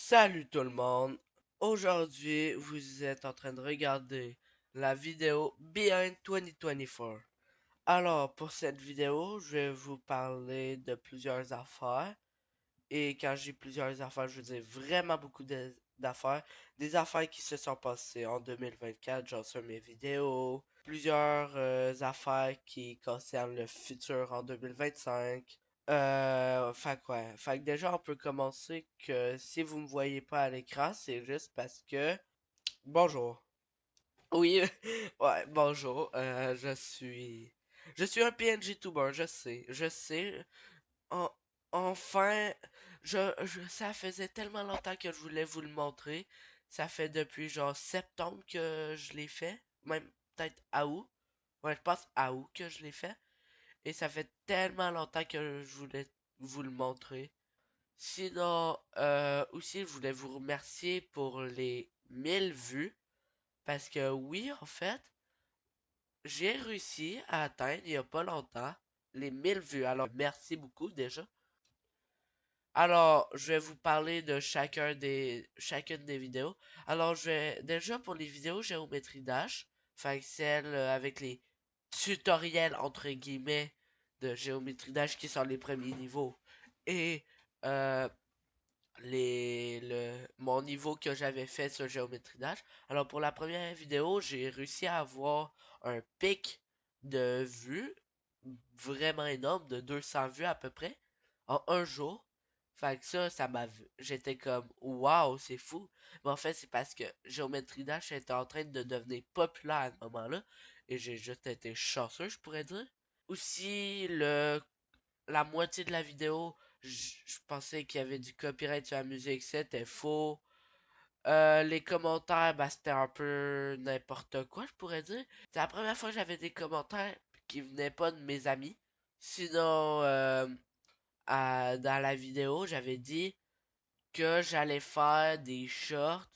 Salut tout le monde! Aujourd'hui, vous êtes en train de regarder la vidéo Behind 2024. Alors, pour cette vidéo, je vais vous parler de plusieurs affaires. Et quand j'ai plusieurs affaires, je veux dire vraiment beaucoup d'affaires. Des affaires qui se sont passées en 2024, genre sur mes vidéos. Plusieurs affaires qui concernent le futur en 2025. Fait que déjà, on peut commencer que si vous me voyez pas à l'écran, c'est juste parce que... Bonjour. Oui, ouais, bonjour. Je suis un PNG tuber, je sais. En- Enfin, ça faisait tellement longtemps que je voulais vous le montrer. Ça fait depuis genre septembre que je l'ai fait. Même peut-être à août. Ouais, je pense à août que je l'ai fait. Et ça fait tellement longtemps que je voulais vous le montrer. Sinon, aussi, je voulais vous remercier pour les 1000 vues. Parce que oui, en fait, j'ai réussi à atteindre il y a pas longtemps les 1000 vues. Alors, merci beaucoup déjà. Alors, je vais vous parler de chacune des vidéos. Alors, déjà pour les vidéos géométrie dash, fait que celles avec les tutoriels entre guillemets de géométrie dash qui sont les premiers niveaux et euh, mon niveau que j'avais fait sur géométrie dash. Alors, pour la première vidéo, j'ai réussi à avoir un pic de vues vraiment énorme de 200 vues à peu près en un jour. Fait que ça m'a vu. J'étais comme, waouh, c'est fou. Mais en fait, c'est parce que Géométrie Dash était en train de devenir populaire à ce moment-là. Et j'ai juste été chanceux, je pourrais dire. Aussi, la moitié de la vidéo, je pensais qu'il y avait du copyright sur la musique. C'était faux. Les commentaires, bah, c'était un peu n'importe quoi, je pourrais dire. C'est la première fois que j'avais des commentaires qui venaient pas de mes amis. Sinon, dans la vidéo, j'avais dit que j'allais faire des shorts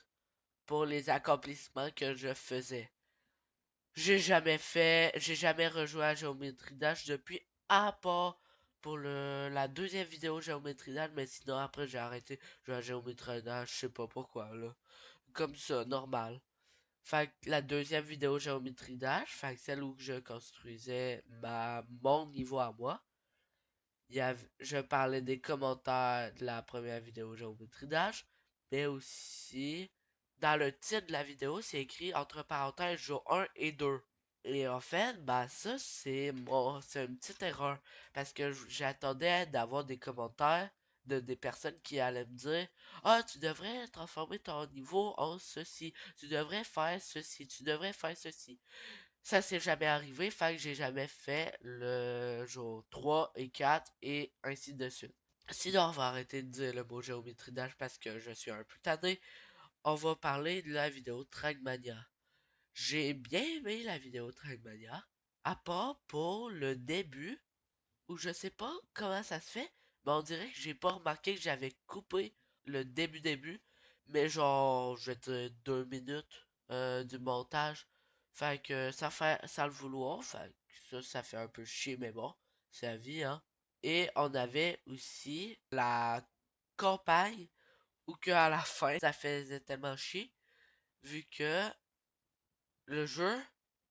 pour les accomplissements que je faisais. J'ai jamais rejoué à Géométrie Dash depuis, à part pour la deuxième vidéo Géométrie Dash, mais sinon après j'ai arrêté de jouer à Géométrie Dash, je sais pas pourquoi là. Comme ça, normal. Fait que la deuxième vidéo Géométrie Dash, fait que celle où je construisais mon niveau à moi, je parlais des commentaires de la première vidéo Géométrie Dash, mais aussi dans le titre de la vidéo, c'est écrit entre parenthèses jour 1 et 2. Et en fait, bah ça c'est une petite erreur parce que j'attendais d'avoir des commentaires de des personnes qui allaient me dire ah, tu devrais transformer ton niveau en ceci, tu devrais faire ceci, tu devrais faire ceci. Ça s'est jamais arrivé, fait que j'ai jamais fait le jour 3 et 4 et ainsi de suite. Sinon, on va arrêter de dire le mot géométrie dash parce que je suis un peu tanné. On va parler de la vidéo Trackmania. J'ai bien aimé la vidéo Trackmania, à part pour le début, où je sais pas comment ça se fait, mais on dirait que j'ai pas remarqué que j'avais coupé le début, mais genre, je vais dire 2 minutes du montage. Fait que ça fait sans le vouloir, fait que ça fait un peu chier, mais bon, c'est la vie, hein. Et on avait aussi la campagne, où que à la fin, ça faisait tellement chier, vu que le jeu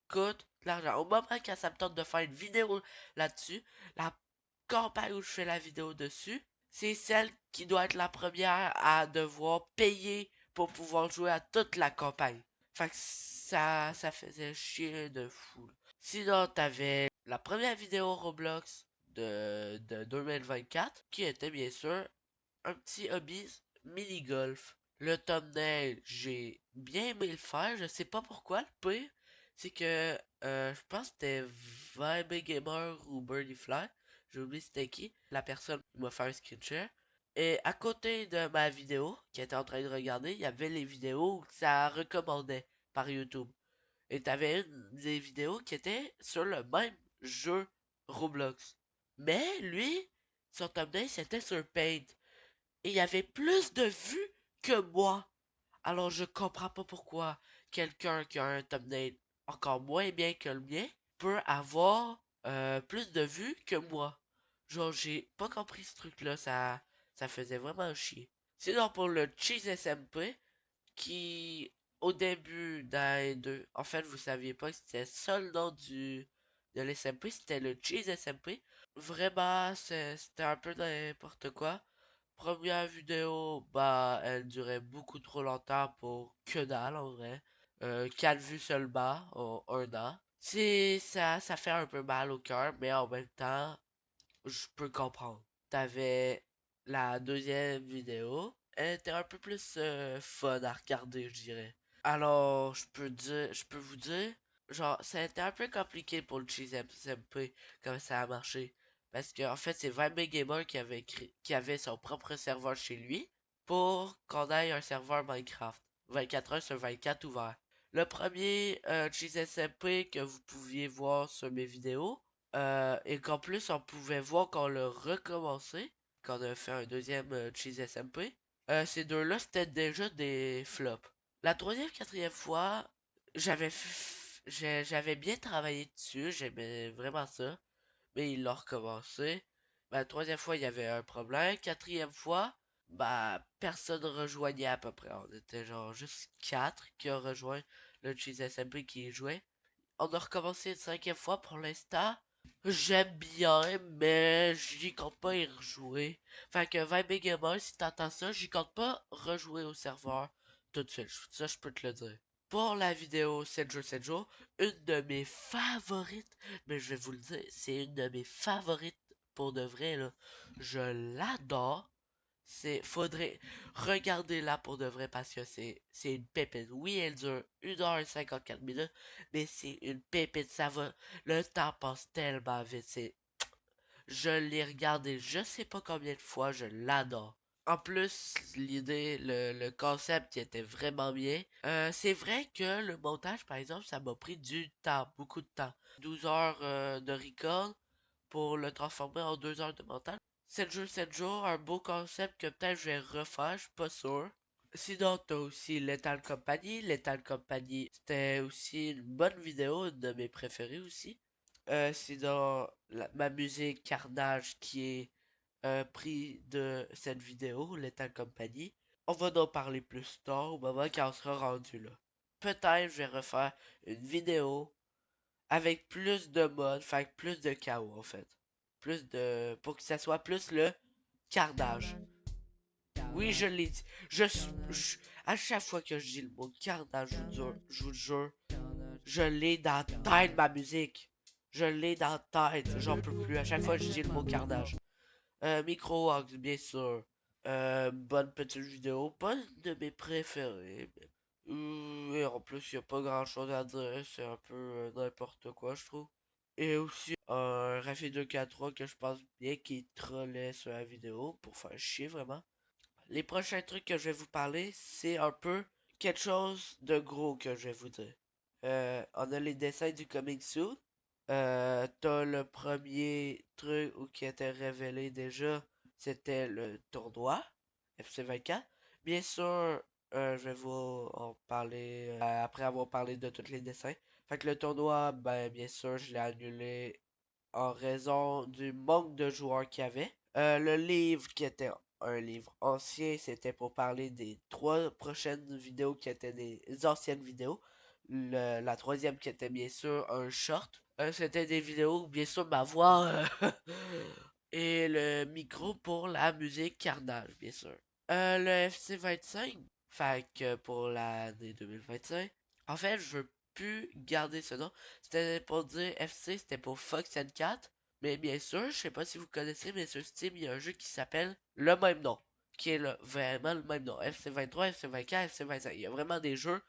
coûte de l'argent. Au moment quand ça me tente de faire une vidéo là-dessus, la campagne où je fais la vidéo dessus, c'est celle qui doit être la première à devoir payer pour pouvoir jouer à toute la campagne. Fait que ça faisait chier de fou. Sinon, t'avais la première vidéo Roblox de 2024, qui était bien sûr un petit hobby mini-golf. Le thumbnail, j'ai bien aimé le faire. Je sais pas pourquoi. Le pire, c'est que je pense que c'était Vibe Gamer ou Birdie Fly. J'ai oublié c'était qui. La personne qui m'a fait un screen share. Et à côté de ma vidéo, qui était en train de regarder, il y avait les vidéos que ça recommandait par YouTube. Et t'avais une des vidéos qui était sur le même jeu Roblox. Mais lui, son thumbnail c'était sur Paint. Et il y avait plus de vues que moi. Alors je comprends pas pourquoi quelqu'un qui a un thumbnail encore moins bien que le mien peut avoir plus de vues que moi. Genre j'ai pas compris ce truc là, ça faisait vraiment chier. Sinon, pour le Cheese SMP, qui, au début d'un 2, en fait, vous saviez pas que c'était ça le nom de l'SMP, c'était le Cheese SMP. Vraiment, c'était un peu n'importe quoi. Première vidéo, bah, elle durait beaucoup trop longtemps pour que dalle, en vrai. 4 vues seulement, en un an. Ça fait un peu mal au cœur, mais en même temps, je peux comprendre. T'avais la deuxième vidéo, elle était un peu plus fun à regarder, je dirais. Alors, je peux vous dire, genre, ça a été un peu compliqué pour le Cheese SMP, comme ça a marché. Parce que, en fait, c'est Vibe Gamer qui avait son propre serveur chez lui pour qu'on aille un serveur Minecraft. 24 heures sur 24 ouvert. Le premier Cheese SMP que vous pouviez voir sur mes vidéos, et qu'en plus on pouvait voir qu'on l'a recommencé, qu'on a fait un deuxième Cheese SMP, ces deux-là c'était déjà des flops. La troisième, quatrième fois, j'avais bien travaillé dessus, j'aimais vraiment ça, mais il l'a recommencé. La troisième fois, il y avait un problème. Quatrième fois, bah, personne rejoignait à peu près. On était genre juste quatre qui ont rejoint le Cheese SMP qui jouait. On a recommencé une cinquième fois pour l'instant. J'aime bien, mais j'y compte pas y rejouer. Fait que 20 Gamer, si t'entends ça, j'y compte pas rejouer au serveur tout de suite. Ça, je peux te le dire. Pour la vidéo 7 jours, une de mes favorites, mais je vais vous le dire, c'est une de mes favorites pour de vrai, là. Je l'adore. Faudrait regarder là pour de vrai parce que c'est une pépite. Oui, elle dure 1h54 minutes, mais c'est une pépite. Le temps passe tellement vite. Je l'ai regardé je sais pas combien de fois, je l'adore. En plus, le concept qui était vraiment bien. C'est vrai que le montage, par exemple, ça m'a pris du temps, beaucoup de temps. 12 heures de record pour le transformer en 2 heures de montage. 7 jours, un beau concept que peut-être je vais refaire, je suis pas sûr. Sinon, t'as aussi Lethal Company. Lethal Company, c'était aussi une bonne vidéo, une de mes préférées aussi. Sinon, ma musique Carnage qui est pris de cette vidéo, Lethal Company. On va en parler plus tard, au moment quand on sera rendu là. Peut-être je vais refaire une vidéo avec plus de modes, fait plus de chaos en fait. Pour que ça soit plus le carnage. Oui, je l'ai dit. À chaque fois que je dis le mot carnage, je vous jure, je l'ai dans la tête, ma musique. Je l'ai dans la tête, j'en peux plus. À chaque fois que je dis le mot carnage. Microwax, bien sûr. Bonne petite vidéo, pas une de mes préférées. Et en plus, il n'y a pas grand chose à dire, c'est un peu n'importe quoi, je trouve. Et aussi un Rafi 2K3 que je pense bien qui trollait sur la vidéo pour faire chier vraiment. Les prochains trucs que je vais vous parler, c'est un peu quelque chose de gros que je vais vous dire. On a les dessins du Coming Soon. T'as le premier truc qui était révélé déjà, c'était le tournoi FC24. Bien sûr, je vais vous en parler après avoir parlé de tous les dessins. Fait que le tournoi, ben bien sûr, je l'ai annulé en raison du manque de joueurs qu'il y avait. Le livre qui était un livre ancien, c'était pour parler des trois prochaines vidéos qui étaient des anciennes vidéos. La troisième qui était bien sûr un short. C'était des vidéos, bien sûr, ma voix et le micro pour la musique Carnage, bien sûr. Le FC 25, fait que pour l'année 2025, en fait, je veux plus garder ce nom. C'était pour dire FC, c'était pour Fox N4. Mais bien sûr, je sais pas si vous connaissez, mais sur Steam, il y a un jeu qui s'appelle le même nom. Qui est vraiment le même nom. FC23, FC24, FC25. Il y a vraiment des jeux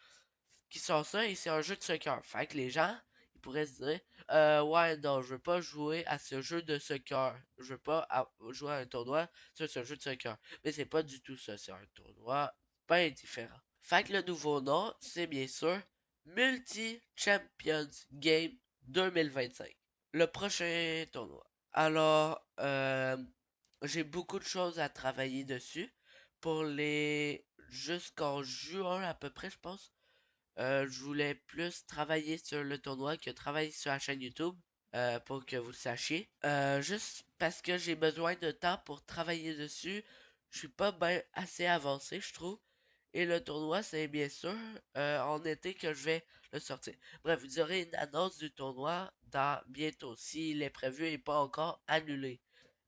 qui sont ça et c'est un jeu de soccer. Fait que les gens, ils pourraient se dire, ouais, non, je veux pas jouer à ce jeu de soccer. Je veux pas jouer à un tournoi sur ce jeu de soccer. Mais c'est pas du tout ça, c'est un tournoi bien différent. Fait que le nouveau nom, c'est bien sûr Multi-Champions Game 2025. Le prochain tournoi. Alors, j'ai beaucoup de choses à travailler dessus. Pour les jusqu'en juin à peu près, je pense. Je voulais plus travailler sur le tournoi que travailler sur la chaîne YouTube. Pour que vous le sachiez. Juste parce que j'ai besoin de temps pour travailler dessus. je suis pas bien assez avancé, je trouve. Et le tournoi, c'est bien sûr en été que je vais le sortir. Bref, vous aurez une annonce du tournoi dans bientôt, s'il est prévu et pas encore annulé.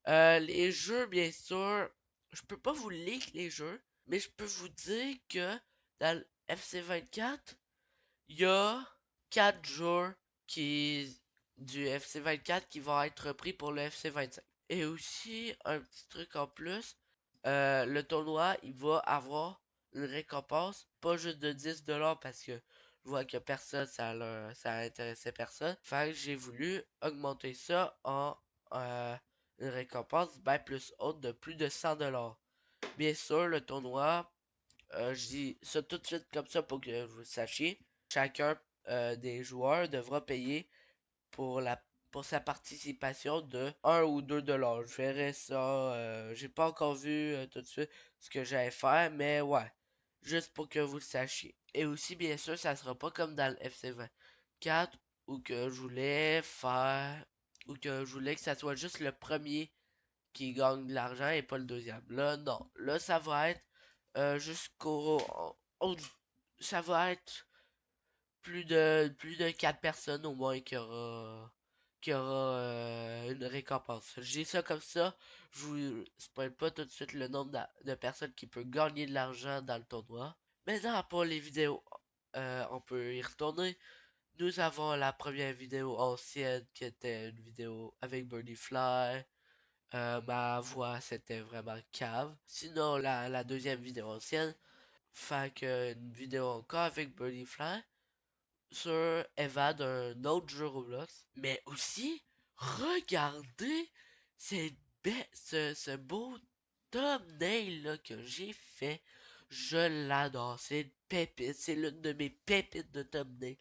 Les jeux, bien sûr, je peux pas vous leak les jeux, mais je peux vous dire que dans le FC24, il y a 4 joueurs qui du FC24 qui vont être repris pour le FC25. Et aussi, un petit truc en plus, le tournoi, il va avoir une récompense, pas juste de 10$ parce que je vois que personne, ça intéressait personne. Fait que j'ai voulu augmenter ça en une récompense bien plus haute de plus de 100$. Bien sûr, le tournoi, je dis ça tout de suite comme ça pour que vous le sachiez. Chacun des joueurs devra payer pour pour sa participation de 1 ou 2$. Je verrai ça. J'ai pas encore vu tout de suite ce que j'allais faire, mais ouais. Juste pour que vous le sachiez. Et aussi, bien sûr, ça sera pas comme dans le FC24 où que je voulais faire. Ou que je voulais que ça soit juste le premier qui gagne de l'argent et pas le deuxième. Là, non. Là, ça va être jusqu'au. Ça va être plus de 4 personnes au moins qui aura une récompense. Je dis ça comme ça, je vous spoil pas tout de suite le nombre de personnes qui peuvent gagner de l'argent dans le tournoi. Maintenant, pour les vidéos, on peut y retourner. Nous avons la première vidéo ancienne qui était une vidéo avec Birdie Fly. Ma voix c'était vraiment cave. Sinon, la deuxième vidéo ancienne, fait que une vidéo encore avec Birdie Fly sur Eva d'un autre jeu Roblox. Mais aussi, regardez ce beau thumbnail là, que j'ai fait. Je l'adore. C'est une pépite. C'est l'une de mes pépites de thumbnail.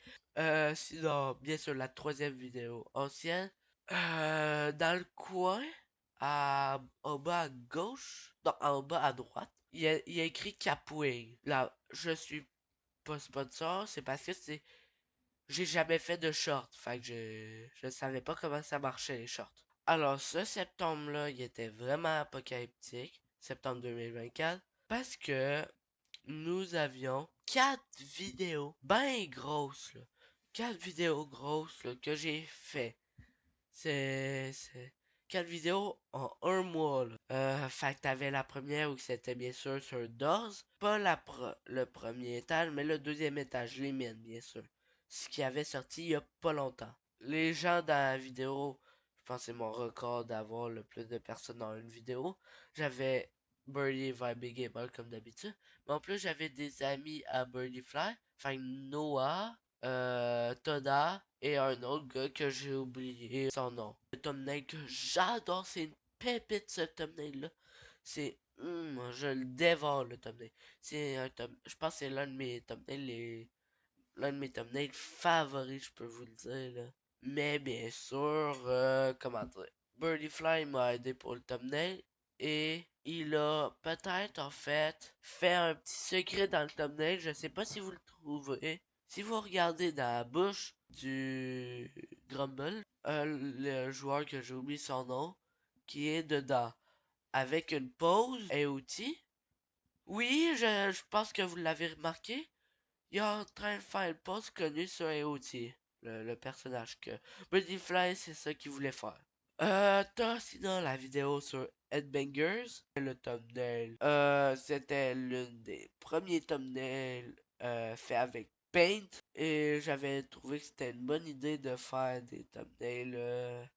Sinon, bien sûr, la troisième vidéo ancienne. Dans le coin, en bas à gauche, non, en bas à droite, il y a écrit Capwing. Là, je suis pas sponsor, c'est parce que j'ai jamais fait de short, fait que je savais pas comment ça marchait les shorts. Alors ce septembre-là, il était vraiment apocalyptique, septembre 2024, parce que nous avions 4 vidéos bien grosses, là. 4 vidéos grosses là, que j'ai fait. C'est 4 vidéos en un mois, là. Fait que t'avais la première où c'était bien sûr sur DOS. Pas le premier étage, mais le deuxième étage, les mines, bien sûr. Ce qui avait sorti il y a pas longtemps. Les gens dans la vidéo, je pense que c'est mon record d'avoir le plus de personnes dans une vidéo. J'avais Birdie et Vibe Gamer comme d'habitude. Mais en plus, j'avais des amis à Birdie Fly. Enfin, Noah, Toda et un autre gars que j'ai oublié son nom. Le thumbnail que j'adore, c'est une pépite ce thumbnail là. Je le dévore le thumbnail. Je pense que c'est l'un de mes thumbnails favoris, je peux vous le dire là. Mais bien sûr, comment dire, Birdie Fly m'a aidé pour le thumbnail et il a peut-être en fait un petit secret dans le thumbnail. Je sais pas si vous le trouvez. Si vous regardez dans la bouche du Grumble, le joueur que j'ai oublié son nom, qui est dedans, avec une pause et outil. Oui, je pense que vous l'avez remarqué. Il est en train de faire une pause connue sur AOT, le personnage que Buddy Fly, c'est ça qu'il voulait faire. T'as sinon la vidéo sur Headbangers, le thumbnail. C'était l'une des premiers thumbnails fait avec Paint et j'avais trouvé que c'était une bonne idée de faire des thumbnails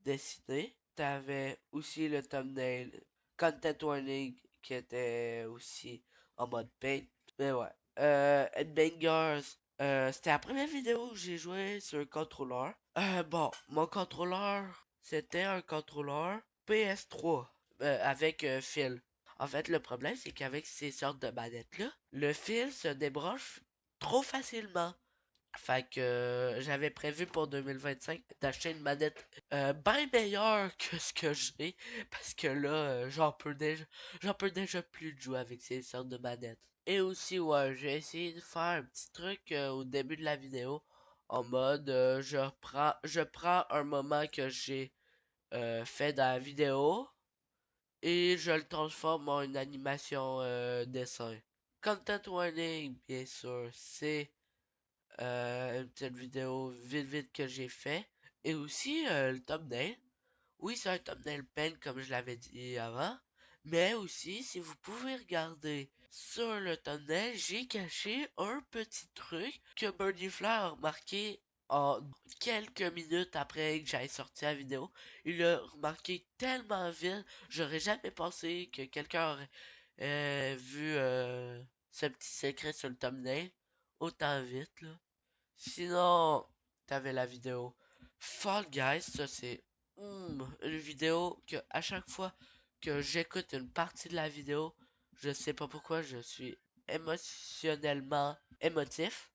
dessinés. T'avais aussi le thumbnail Content Warning qui était aussi en mode Paint. Mais ouais. Headbangers, c'était la première vidéo où j'ai joué sur un contrôleur. Bon, mon contrôleur, c'était un contrôleur PS3 avec fil. En fait, le problème, c'est qu'avec ces sortes de manettes-là, le fil se débranche trop facilement. Fait que j'avais prévu pour 2025 d'acheter une manette bien meilleure que ce que j'ai. Parce que là, j'en peux déjà plus de jouer avec ces sortes de manettes. Et aussi, ouais, j'ai essayé de faire un petit truc au début de la vidéo. En mode, je prends un moment que j'ai fait dans la vidéo. et je le transforme en une animation dessin. Content warning, bien sûr, c'est une petite vidéo vite vite que j'ai fait. Et aussi le thumbnail. Oui, c'est un thumbnail pen comme je l'avais dit avant. Mais aussi, si vous pouvez regarder sur le thumbnail, j'ai caché un petit truc que Birdie Fly a remarqué en quelques minutes après que j'aille sorti la vidéo. Il l'a remarqué tellement vite, j'aurais jamais pensé que quelqu'un aurait vu ce petit secret sur le thumbnail autant vite, là. Sinon, t'avais la vidéo Fall Guys, ça c'est une vidéo que à chaque fois que j'écoute une partie de la vidéo, je sais pas pourquoi je suis émotionnellement émotif.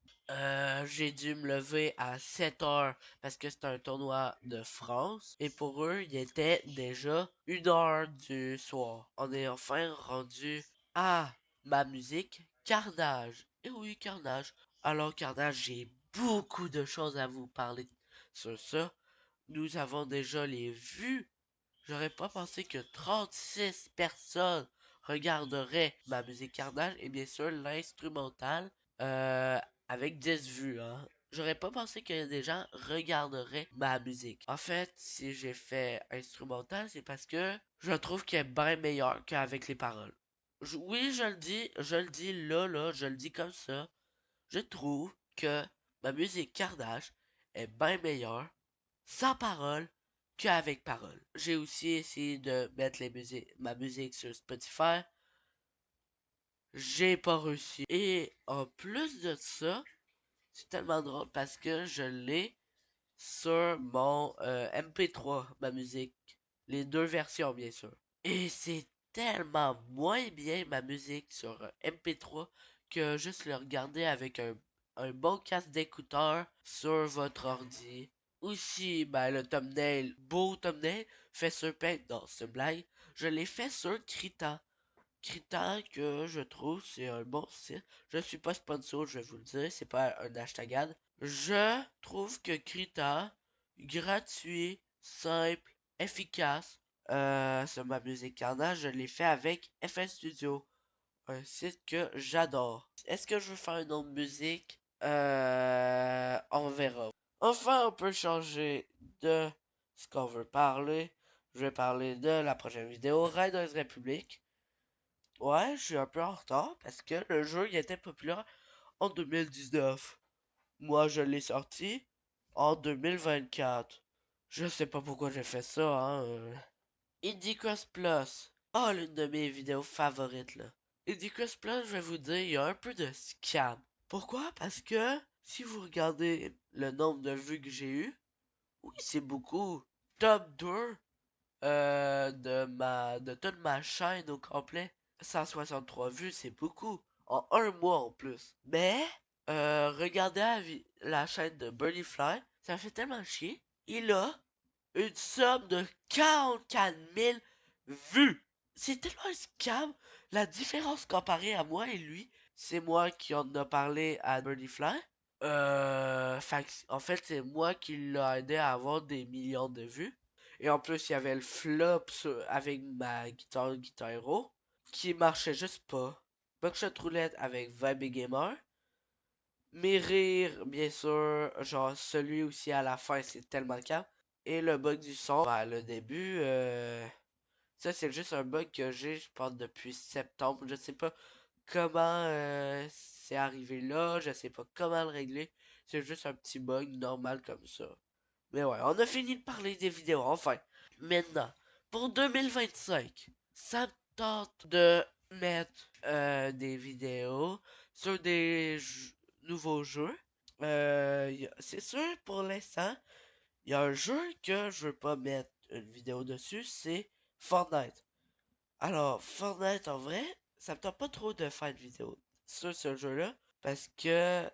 J'ai dû me lever à 7 heures parce que c'était un tournoi de France et pour eux il était déjà 1 heure du soir. On est enfin rendu à ma musique Carnage. Et oui, Carnage. Alors Carnage, j'ai beaucoup de choses à vous parler sur ça. Nous avons déjà les vues. J'aurais pas pensé que 36 personnes regarderaient ma musique Carnage et bien sûr l'instrumental euh, avec 10 vues. Hein. J'aurais pas pensé que des gens regarderaient ma musique. En fait, si j'ai fait instrumental, c'est parce que je trouve qu'elle est bien meilleure qu'avec les paroles. Oui, je le dis là, je le dis comme ça. Je trouve que ma musique Carnage est bien meilleure sans parole qu'avec parole. J'ai aussi essayé de mettre ma musique sur Spotify. J'ai pas réussi. Et en plus de ça, c'est tellement drôle parce que je l'ai sur mon MP3, ma musique. Les deux versions, bien sûr. Et c'est tellement moins bien ma musique sur MP3 que juste le regarder avec un bon casque d'écouteurs sur votre ordi. Aussi, ben, le thumbnail, beau thumbnail, fait sur Paint. Non, c'est une blague. Je l'ai fait sur Krita. Krita que je trouve c'est un bon site. Je suis pas sponsor, je vais vous le dire, c'est pas un hashtag ad. Je trouve que Krita, gratuit, simple, efficace, sur ma musique Carnage, je l'ai fait avec FL Studio, un site que j'adore. Est-ce que je veux faire une autre musique? On verra. Enfin, on peut changer de ce qu'on veut parler. Je vais parler de la prochaine vidéo, Riders Republic. Ouais, je suis un peu en retard parce que le jeu il était populaire en 2019. Moi, je l'ai sorti en 2024. Je sais pas pourquoi j'ai fait ça, hein. Indie Cross Plus. Oh, l'une de mes vidéos favorites, là. Indie Cross Plus, je vais vous dire, il y a un peu de scam. Pourquoi? Parce que si vous regardez le nombre de vues que j'ai eu, oui, c'est beaucoup. Top 2 de toute ma chaîne au complet. 163 vues, c'est beaucoup. En un mois en plus. Mais, regardez la chaîne de Birdie Fly, ça fait tellement chier. Il a une somme de 44 000 vues. C'est tellement un scam. La différence comparée à moi et lui, c'est moi qui en a parlé à Birdie Fly. En fait, c'est moi qui l'a aidé à avoir des millions de vues. Et en plus, il y avait le flop avec ma Guitar Hero, qui marchait juste pas. Buckshot Roulette avec Vibe Gamer. Mes rires, bien sûr, genre celui aussi à la fin, c'est tellement calme. Et le bug du son, bah, le début, ça c'est juste un bug que j'ai, je pense, depuis septembre. Je sais pas comment c'est arrivé là, je sais pas comment le régler. C'est juste un petit bug normal comme ça. Mais ouais, on a fini de parler des vidéos, enfin. Maintenant, pour 2025, ça me tente de mettre des vidéos sur nouveaux jeux. C'est sûr, pour l'instant, il y a un jeu que je veux pas mettre une vidéo dessus, c'est Fortnite. Alors, Fortnite, en vrai, ça me tente pas trop de faire une vidéo sur ce jeu-là, parce que,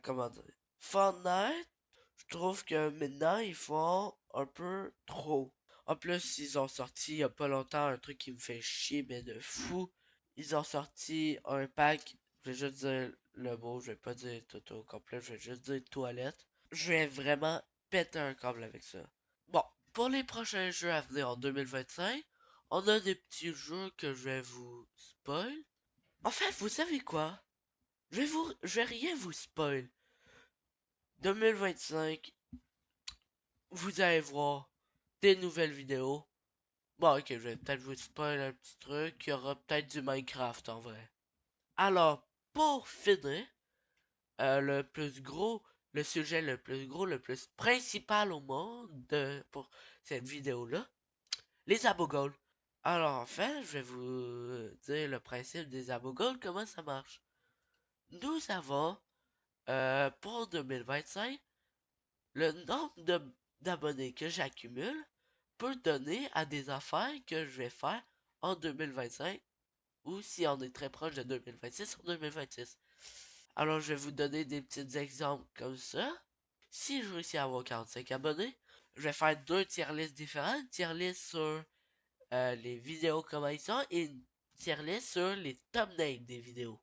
comment dire, Fortnite, je trouve que maintenant, ils font un peu trop. En plus, ils ont sorti il y a pas longtemps un truc qui me fait chier, mais de fou. Ils ont sorti un pack, je vais juste dire le mot, je vais pas dire tout au complet, je vais juste dire toilette. Je vais vraiment péter un câble avec ça. Bon, pour les prochains jeux à venir en 2025, On a des petits jeux que je vais vous spoil. En fait, vous savez quoi? Je vais rien vous spoil. 2025, vous allez voir des nouvelles vidéos. Bon, ok, je vais peut-être vous spoil un petit truc. Il y aura peut-être du Minecraft en vrai. Alors, pour finir, le plus gros, le sujet le plus gros, le plus principal au monde pour cette vidéo-là, les abogols. Alors, en fait, je vais vous dire le principe des abogols, comment ça marche. Nous avons, pour 2025, le nombre d'abonnés que j'accumule peut donner à des affaires que je vais faire en 2025 ou si on est très proche de 2026 en 2026. Alors, je vais vous donner des petits exemples comme ça. Si je réussis à avoir 45 abonnés, je vais faire deux tier lists différentes. Une tier list sur les vidéos comment ils sont et une tier list sur les thumbnails des vidéos.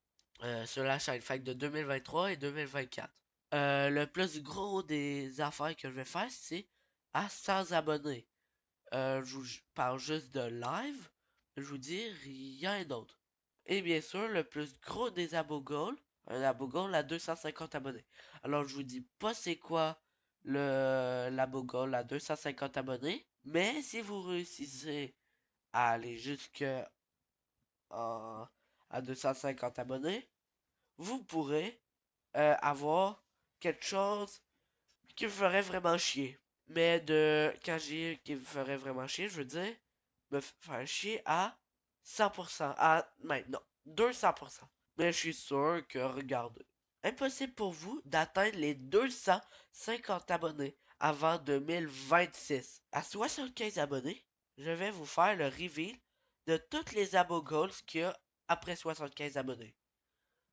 Sur la chaîne, fait de 2023 et 2024. Le plus gros des affaires que je vais faire, c'est à 100 abonnés. Je vous parle juste de live. Je vous dis rien d'autre. Et bien sûr, le plus gros des abogols, un abogol à 250 abonnés. Alors, je vous dis pas c'est quoi l'abogol à 250 abonnés, mais si vous réussissez à aller à 250 abonnés, vous pourrez avoir quelque chose qui me ferait vraiment chier. Mais quand j'ai qui me ferait vraiment chier, je veux dire, me faire chier à 100%. Non, 200%. Mais je suis sûr que, regardez, impossible pour vous d'atteindre les 250 abonnés avant 2026. À 75 abonnés, je vais vous faire le reveal de toutes les abo goals qu'il y a après 75 abonnés.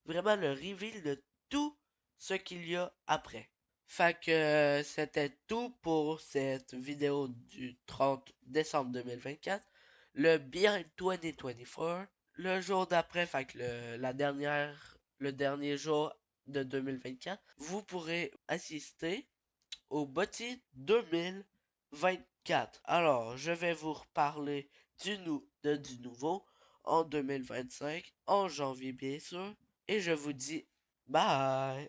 Vraiment le reveal de tout ce qu'il y a après. Fait que c'était tout pour cette vidéo du 30 décembre 2024. Le Behind 2024. Le jour d'après, fait que le dernier jour de 2024, vous pourrez assister au Boti 2024. Alors, je vais vous reparler du nouveau en 2025, en janvier bien sûr. Et je vous dis bye!